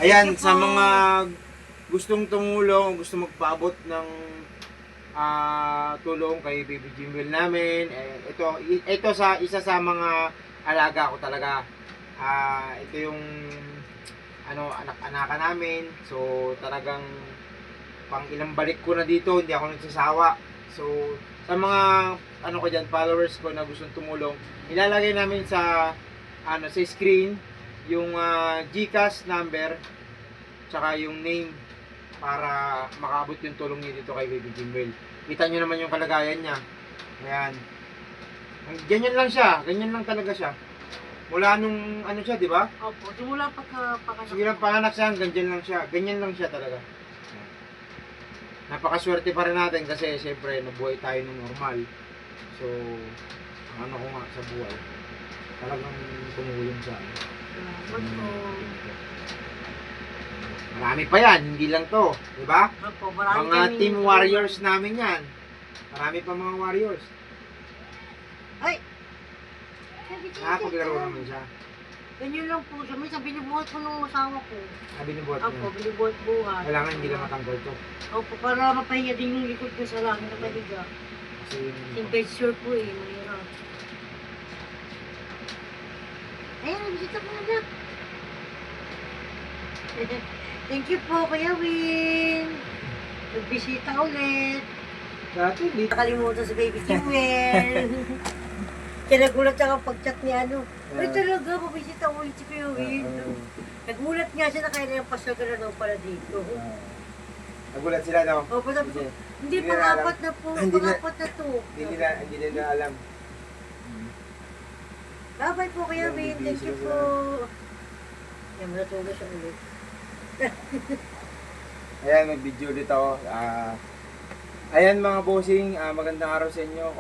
Ayan, sa mga gustong tumulong, gusto magpaabot ng tulong kay Baby Jimwell namin. Ito sa isa sa mga alaga ko talaga. Ito yung anak-anakan namin. So talagang pang ilang balik ko na dito, hindi ako nagsasawa. So sa mga ko diyan, followers ko na gustong tumulong, ilalagay namin sa sa screen yung GCash number tsaka yung name para makaabot yung tulong niya dito kay Baby Jimwell. Kita nyo naman yung kalagayan niya. Ayan. Ganyan lang siya. Ganyan lang talaga siya. Mula nung siya, di ba? Opo, simula pagkapanganak. Sige lang panganak siya, ganyan lang siya. Ganyan lang siya talaga. Napakaswerte pa rin natin kasi siyempre nabuhay tayo ng normal. So, ang ko nga sa buhay, talagang tumulong sa akin. Salamat po. Marami pa yan, hindi lang to, di ba? Opo, marami Mga kaming team warriors namin yan. Marami pa mga warriors. Ay! Nakapaglaro naman siya. Ganyan lang po siya. Minsan binibuhat ko ng asawa ko. Binubuhat Opo, niya. binibuhat-buhat. Kailangan hindi lang matanggal to. Opo, para mapahinga din yung likod ko sa langit na mahiga. Kasi Temperature po eh, mahirap. Ayan, bisita ko na. Thank you po, Kuya Win. Nagbisita ulit. dati dito. Nakalimutan si Baby Jimwell. Kaya nagulat ako pag-chat ni ano. Ay talaga, mabisita ulit si Kuya Win. Nagulat nga siya na kaya niyang pasal ka na daw pala dito. Nagulat sila, no? O, basta, Hindi. hindi, Hindi nila pang-apat alam. na po. Hindi nila- Pang-apat na to. Hindi nila alam. Bye-bye po, Kuya Yung Win. busy Thank you sila. po. Yan, natulog siya ulit. Ayan, mag-video ulit ako. Ayan mga bossing, magandang araw sa inyo.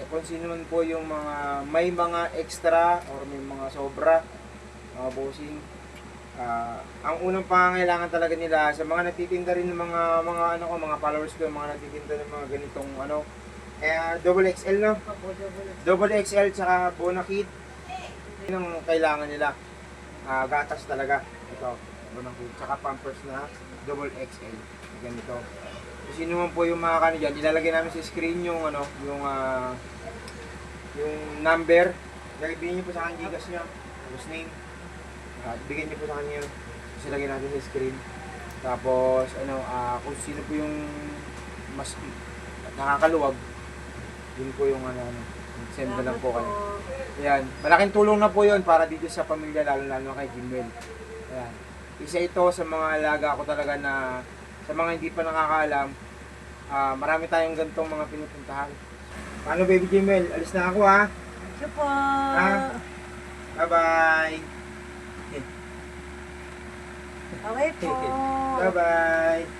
Kung sino man po yung may mga extra or may mga sobra, mga bossing. Ang unang pangangailangan talaga nila sa mga nagtitinda rin ng mga followers ko, mga nagtitinda ng mga ganitong double XL, no? Opo, double. Double XL tsaka Bonakid. Yun ang kailangan nila. Gatas talaga. Ito, Bonakid. Tsaka Pampers na double XL. Ganito. Kung sino man po yung mga dyan, ilalagay namin sa screen yung yung number. Bigyan niyo po sa akin Gcash niya. Tapos name. Bigyan niyo po sa kanya yun. Tapos ilagay natin sa screen. Tapos kung sino po yung mas nakakaluwag, yun po yung send na lang po kayo. Ayan, malaking tulong na po yun para dito sa pamilya, lalo kay Jimwell. Ayan, isa ito sa mga alaga ko talaga na sa mga hindi pa nakakaalam, marami tayong ganitong mga pinupuntahan. Paano, Baby Jimwell? Alis na ako, ha? Thank you po. Bye-bye! Okay po. Bye-bye!